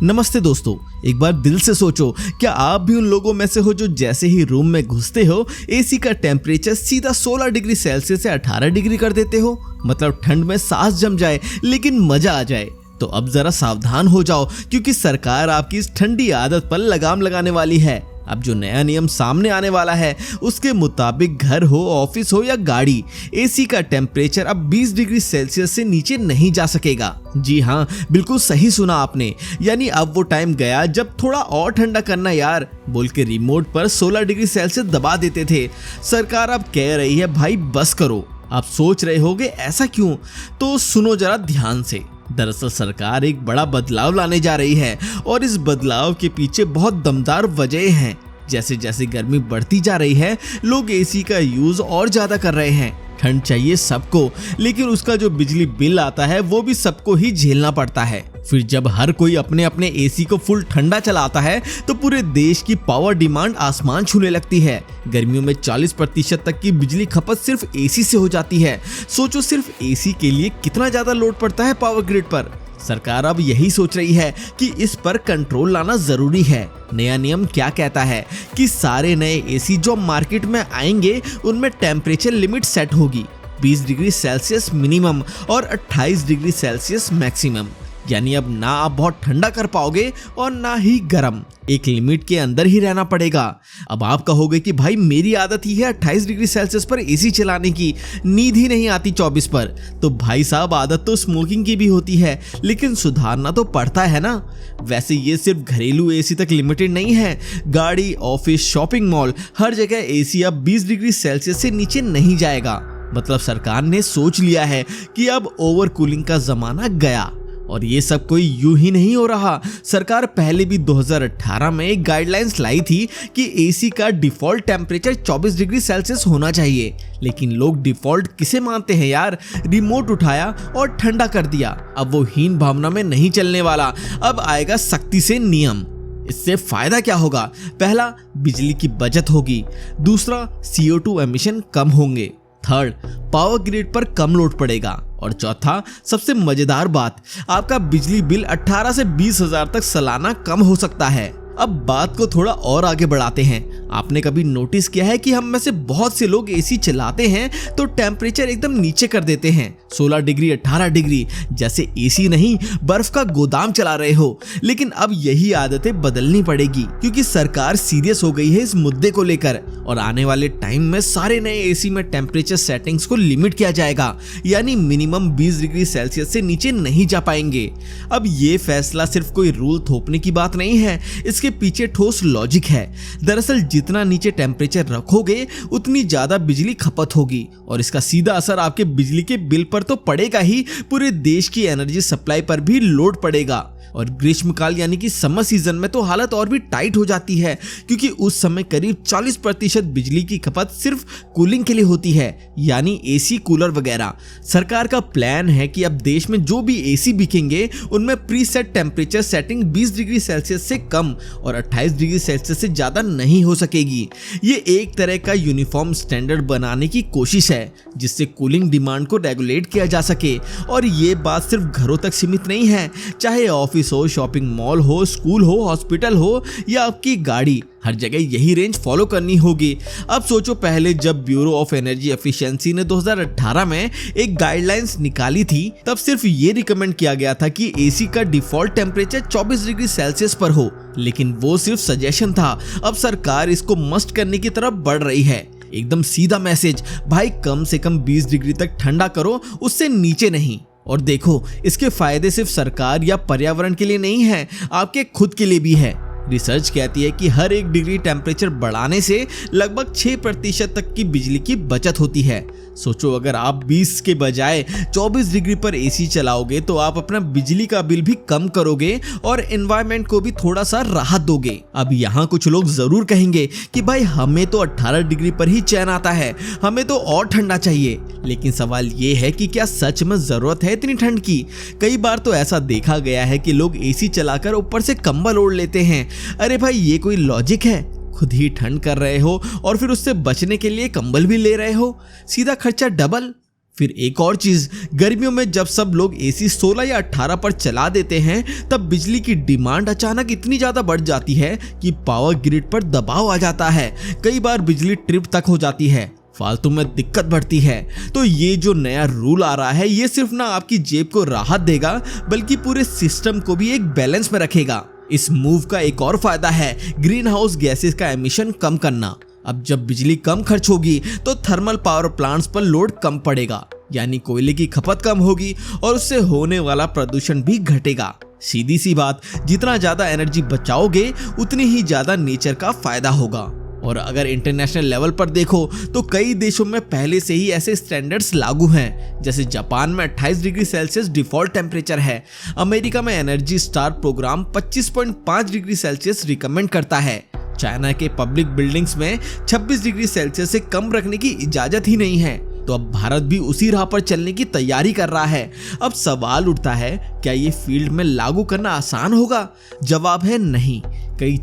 नमस्ते दोस्तों, एक बार दिल से सोचो, क्या आप भी उन लोगों में से हो जो जैसे ही रूम में घुसते हो एसी का टेम्परेचर सीधा 16 डिग्री सेल्सियस से 18 डिग्री कर देते हो। मतलब ठंड में सांस जम जाए लेकिन मजा आ जाए। तो अब जरा सावधान हो जाओ, क्योंकि सरकार आपकी इस ठंडी आदत पर लगाम लगाने वाली है। अब जो नया नियम सामने आने वाला है उसके मुताबिक घर हो, ऑफिस हो या गाड़ी, एसी का टेम्परेचर अब 20 डिग्री सेल्सियस से नीचे नहीं जा सकेगा। जी हाँ, बिल्कुल सही सुना आपने। यानी अब वो टाइम गया जब थोड़ा और ठंडा करना यार बोल के रिमोट पर 16 डिग्री सेल्सियस दबा देते थे। सरकार अब कह रही है भाई बस करो। आप सोच रहे होगे ऐसा क्यों? तो सुनो जरा ध्यान से। दरअसल सरकार एक बड़ा बदलाव लाने जा रही है और इस बदलाव के पीछे बहुत दमदार वजह हैं। जैसे जैसे गर्मी बढ़ती जा रही है, लोग एसी का यूज और ज्यादा कर रहे हैं। ठंड चाहिए सबको, लेकिन उसका जो बिजली बिल आता है वो भी सबको ही झेलना पड़ता है। फिर जब हर कोई अपने अपने एसी को फुल ठंडा चलाता है तो पूरे देश की पावर डिमांड आसमान छूने लगती है। गर्मियों में 40% तक की बिजली खपत सिर्फ एसी से हो जाती है। सोचो सिर्फ एसी के लिए कितना ज्यादा लोड पड़ता है पावर ग्रिड पर। सरकार अब यही सोच रही है कि इस पर कंट्रोल लाना जरूरी है। नया नियम क्या कहता है कि सारे नए एसी जो मार्केट में आएंगे उनमें टेम्परेचर लिमिट सेट होगी 20 डिग्री सेल्सियस मिनिमम और 28 डिग्री सेल्सियस मैक्सिमम। यानी अब ना आप बहुत ठंडा कर पाओगे और ना ही गर्म, एक लिमिट के अंदर ही रहना पड़ेगा। अब आप कहोगे कि भाई मेरी आदत ही है 28 डिग्री सेल्सियस पर एसी चलाने की, नींद ही नहीं आती 24 पर। तो भाई साहब, आदत तो स्मोकिंग की भी होती है, लेकिन सुधारना तो पड़ता है ना। वैसे ये सिर्फ घरेलू एसी तक लिमिटेड नहीं है। गाड़ी, ऑफिस, शॉपिंग मॉल, हर जगह एसी अब 20 डिग्री सेल्सियस से नीचे नहीं जाएगा। मतलब सरकार ने सोच लिया है कि अब ओवर कूलिंग का जमाना गया। और ये सब कोई यूं ही नहीं हो रहा। सरकार पहले भी 2018 में एक गाइडलाइंस लाई थी कि एसी का डिफॉल्ट टेम्परेचर 24 डिग्री सेल्सियस होना चाहिए। लेकिन लोग डिफॉल्ट किसे मानते हैं यार? रिमोट उठाया और ठंडा कर दिया। अब वो हीन भावना में नहीं चलने वाला। अब आएगा सख्ती से नियम। इससे फायदा क्या होगा? पहला, बिजली की बचत होगी। दूसरा, CO2 एमिशन कम होंगे। थर्ड, पावर ग्रिड पर कम लोड पड़ेगा। और चौथा, सबसे मजेदार बात, आपका बिजली बिल 18 से 20 हजार तक सालाना कम हो सकता है। अब बात को थोड़ा और आगे बढ़ाते हैं। आपने कभी नोटिस किया है कि हम में से बहुत से लोग एसी चलाते हैं तो टेम्परेचर एकदम नीचे कर देते हैं, 16 डिग्री 18 डिग्री, जैसे एसी नहीं बर्फ का गोदाम चला रहे हो। लेकिन अब यही आदतें बदलनी पड़ेगी, क्योंकि सरकार सीरियस हो गई है इस मुद्दे को लेकर। और आने वाले टाइम में सारे नए एसी में टेम्परेचर सेटिंग्स को लिमिट किया जाएगा, यानी मिनिमम 20 डिग्री सेल्सियस से नीचे नहीं जा पाएंगे। अब ये फैसला सिर्फ कोई रूल थोपने की बात नहीं है, इसके पीछे ठोस लॉजिक है। दरअसल जितना नीचे टेम्परेचर रखोगे उतनी ज्यादा बिजली खपत होगी, और इसका सीधा असर आपके बिजली के बिल पर तो पड़ेगा ही, पूरे देश की एनर्जी सप्लाई पर भी लोड पड़ेगा। और ग्रीष्मकाल यानी कि समर सीजन में तो हालत और भी टाइट हो जाती है, क्योंकि उस समय करीब 40% बिजली की खपत सिर्फ कूलिंग के लिए होती है, यानी एसी, कूलर वगैरह। सरकार का प्लान है कि अब देश में जो भी एसी बिकेंगे उनमें preset temperature setting 20 degree Celsius से कम और 28 डिग्री सेल्सियस से ज्यादा नहीं हो सकेगी। ये एक तरह का यूनिफॉर्म स्टैंडर्ड बनाने की कोशिश है, जिससे कूलिंग डिमांड को रेगुलेट किया जा सके। और ये बात सिर्फ घरों तक सीमित नहीं है, चाहे ऑफिस हो, शॉपिंग मॉल हो, स्कूल हो, हॉस्पिटल हो या आपकी गाड़ी, हर जगह यही रेंज फॉलो करनी होगी। अब सोचो, पहले जब ब्यूरो ऑफ एनर्जी एफिशिएंसी ने 2018 में एक गाइडलाइंस निकाली थी, तब सिर्फ ये रिकमेंड किया गया था कि एसी का डिफॉल्ट टेम्परेचर 24 डिग्री सेल्सियस पर हो, लेकिन वो सिर्फ सजेशन था। अब सरकार इसको मस्ट करने की तरफ बढ़ रही है। एकदम सीधा मैसेज, भाई कम से कम 20 डिग्री तक ठंडा करो, उससे नीचे नहीं। और देखो, इसके फायदे सिर्फ सरकार या पर्यावरण के लिए नहीं है, आपके खुद के लिए भी है। रिसर्च कहती है कि हर 1 डिग्री टेम्परेचर बढ़ाने से लगभग 6% तक की बिजली की बचत होती है। सोचो, अगर आप 20 के बजाय 24 डिग्री पर एसी चलाओगे तो आप अपना बिजली का बिल भी कम करोगे और एनवायरनमेंट को भी थोड़ा सा राहत दोगे। अब यहाँ कुछ लोग जरूर कहेंगे कि भाई हमें तो 18 डिग्री पर ही चैन आता है, हमें तो और ठंडा चाहिए। लेकिन सवाल ये है कि क्या सच में जरूरत है इतनी ठंड की? कई बार तो ऐसा देखा गया है कि लोग एसी चलाकर ऊपर से कंबल ओढ़ लेते हैं। अरे भाई, ये कोई लॉजिक है? खुद ही ठंड कर रहे हो और फिर उससे बचने के लिए कंबल भी ले रहे हो, सीधा खर्चा डबल। फिर एक और चीज, गर्मियों में जब सब लोग एसी 16 या 18 पर चला देते हैं तब बिजली की डिमांड अचानक इतनी ज्यादा बढ़ जाती है कि पावर ग्रिड पर दबाव आ जाता है। कई बार बिजली ट्रिप तक हो जाती है, फालतू में दिक्कत बढ़ती है। तो ये जो नया रूल आ रहा है ये सिर्फ ना आपकी जेब को राहत देगा बल्कि पूरे सिस्टम को भी एक बैलेंस में रखेगा। इस मूव का एक और फायदा है ग्रीन हाउस गैसेस का एमिशन कम करना। अब जब बिजली कम खर्च होगी तो थर्मल पावर प्लांट्स पर लोड कम पड़ेगा, यानी कोयले की खपत कम होगी और उससे होने वाला प्रदूषण भी घटेगा। सीधी सी बात, जितना ज्यादा एनर्जी बचाओगे उतनी ही ज्यादा नेचर का फायदा होगा। और अगर इंटरनेशनल लेवल पर देखो तो कई देशों में पहले से ही ऐसे स्टैंडर्ड्स लागू हैं। जैसे जापान में 28 डिग्री सेल्सियस डिफॉल्ट टेम्परेचर है। अमेरिका में energy star program 25.5 degree Celsius recommend करता है। चाइना के पब्लिक बिल्डिंग्स में 26 डिग्री सेल्सियस से कम रखने की इजाजत ही नहीं है। तो अब भारत भी उसी राह पर चलने की तैयारी कर रहा है। अब सवाल उठता है, क्या ये फील्ड में लागू करना आसान होगा? जवाब है नहीं। कई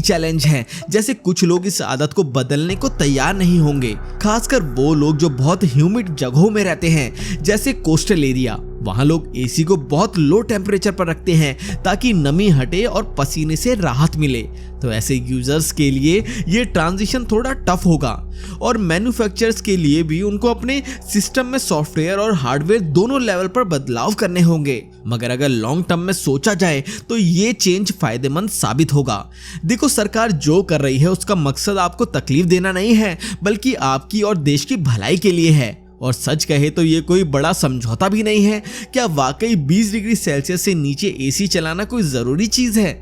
चैलेंज हैं। जैसे कुछ लोग इस आदत को बदलने को तैयार नहीं होंगे, खासकर वो लोग जो बहुत ह्यूमिड जगहों में रहते हैं जैसे कोस्टल एरिया। वहां लोग एसी को बहुत लो टेम्परेचर पर रखते हैं ताकि नमी हटे और पसीने से राहत मिले। तो ऐसे यूजर्स के लिए ये ट्रांजिशन थोड़ा टफ होगा और मैन्युफैक्चरर्स के लिए भी उनको अपने सिस्टम में सॉफ्टवेयर और हार्डवेयर दोनों लेवल पर बदलाव करने होंगे। मगर अगर लॉन्ग टर्म में सोचा जाए तो ये चेंज फायदेमंद साबित होगा। देखो, सरकार जो कर रही है उसका मकसद आपको तकलीफ देना नहीं है बल्कि आपकी और देश की भलाई के लिए है। और सच कहे तो ये कोई बड़ा समझौता भी नहीं है। क्या वाकई 20 डिग्री सेल्सियस से नीचे एसी चलाना कोई जरूरी चीज है?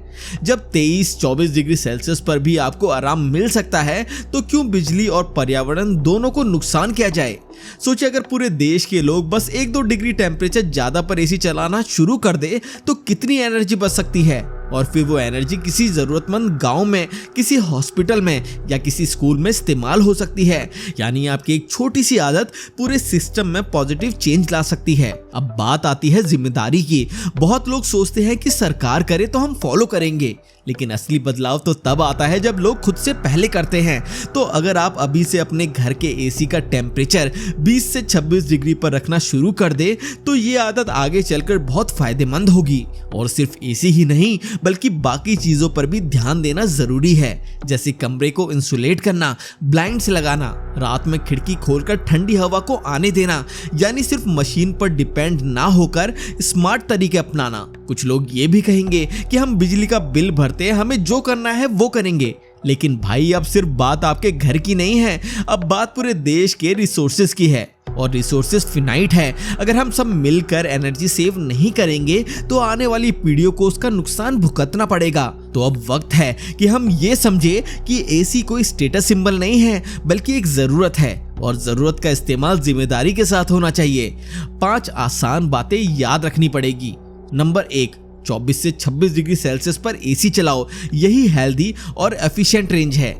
जब 23-24 डिग्री सेल्सियस पर भी आपको आराम मिल सकता है तो क्यों बिजली और पर्यावरण दोनों को नुकसान किया जाए? सोचिए, अगर पूरे देश के लोग बस 1-2 डिग्री टेम्परेचर ज्यादा पर एसी चलाना शुरू कर दे तो कितनी एनर्जी बच सकती है। और फिर वो एनर्जी किसी जरूरतमंद गांव में, किसी हॉस्पिटल में या किसी स्कूल में इस्तेमाल हो सकती है। यानी आपकी एक छोटी सी आदत पूरे सिस्टम में पॉजिटिव चेंज ला सकती है। अब बात आती है जिम्मेदारी की। बहुत लोग सोचते हैं कि सरकार करे तो हम फॉलो करेंगे, लेकिन असली बदलाव तो तब आता है जब लोग खुद से पहले करते हैं। तो अगर आप अभी से अपने घर के एसी का टेम्परेचर 20 से 26 डिग्री पर रखना शुरू कर दे तो ये आदत आगे चलकर बहुत फायदेमंद होगी। और सिर्फ एसी ही नहीं बल्कि बाकी चीजों पर भी ध्यान देना जरूरी है, जैसे कमरे को इंसुलेट करना, ब्लाइंड्स लगाना, रात में खिड़की खोलकर ठंडी हवा को आने देना, यानी सिर्फ मशीन पर डिपेंड ना होकर स्मार्ट तरीके अपनाना। कुछ लोग ये भी कहेंगे कि हम बिजली का बिल भरते हैं, हमें जो करना है वो करेंगे। लेकिन भाई, अब सिर्फ बात आपके घर की नहीं है, अब बात पूरे देश के रिसोर्सेज की है। और रिसोर्सेज फिनाइट है। अगर हम सब मिलकर एनर्जी सेव नहीं करेंगे तो आने वाली पीढ़ियों को उसका नुकसान भुगतना पड़ेगा। तो अब वक्त है कि हम ये समझे कि एसी कोई स्टेटस सिंबल नहीं है बल्कि एक जरूरत है, और जरूरत का इस्तेमाल जिम्मेदारी के साथ होना चाहिए। 5 आसान बातें याद रखनी पड़ेगी। नंबर 1, 24 से 26 डिग्री सेल्सियस पर एसी चलाओ, यही हेल्दी और एफिशिएंट रेंज है।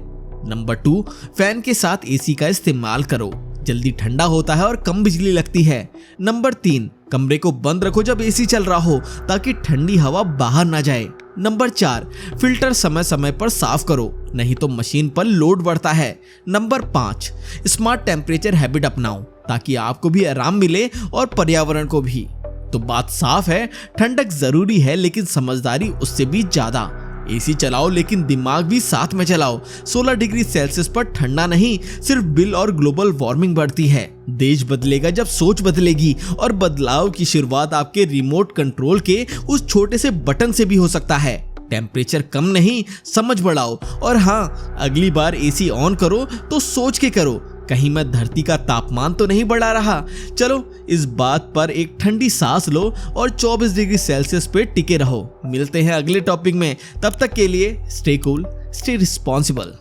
नंबर 2, फैन के साथ एसी का इस्तेमाल करो, जल्दी ठंडा होता है और कम बिजली लगती है। नंबर 3, कमरे को बंद रखो जब एसी चल रहा हो ताकि ठंडी हवा बाहर ना जाए। नंबर 4, फिल्टर समय समय पर साफ करो, नहीं तो मशीन पर लोड बढ़ता है। नंबर 5, स्मार्ट टेम्परेचर हैबिट अपनाओ ताकि आपको भी आराम मिले और पर्यावरण को भी। तो बात साफ है, ठंडक जरूरी है लेकिन समझदारी उससे भी ज्यादा। एसी चलाओ लेकिन दिमाग भी साथ में चलाओ। 16 डिग्री सेल्सियस पर ठंडा नहीं, सिर्फ बिल और ग्लोबल वार्मिंग बढ़ती है। देश बदलेगा जब सोच बदलेगी, और बदलाव की शुरुआत आपके रिमोट कंट्रोल के उस छोटे से बटन से भी हो सकता है। टेम्परेचर कम नहीं, समझ बढ़ाओ। और हाँ, अगली बार एसी ऑन करो तो सोच के करो, कहीं मैं धरती का तापमान तो नहीं बढ़ा रहा। चलो, इस बात पर एक ठंडी सांस लो और 24 डिग्री सेल्सियस पे टिके रहो। मिलते हैं अगले टॉपिक में, तब तक के लिए स्टे कूल, स्टे रिस्पॉन्सिबल।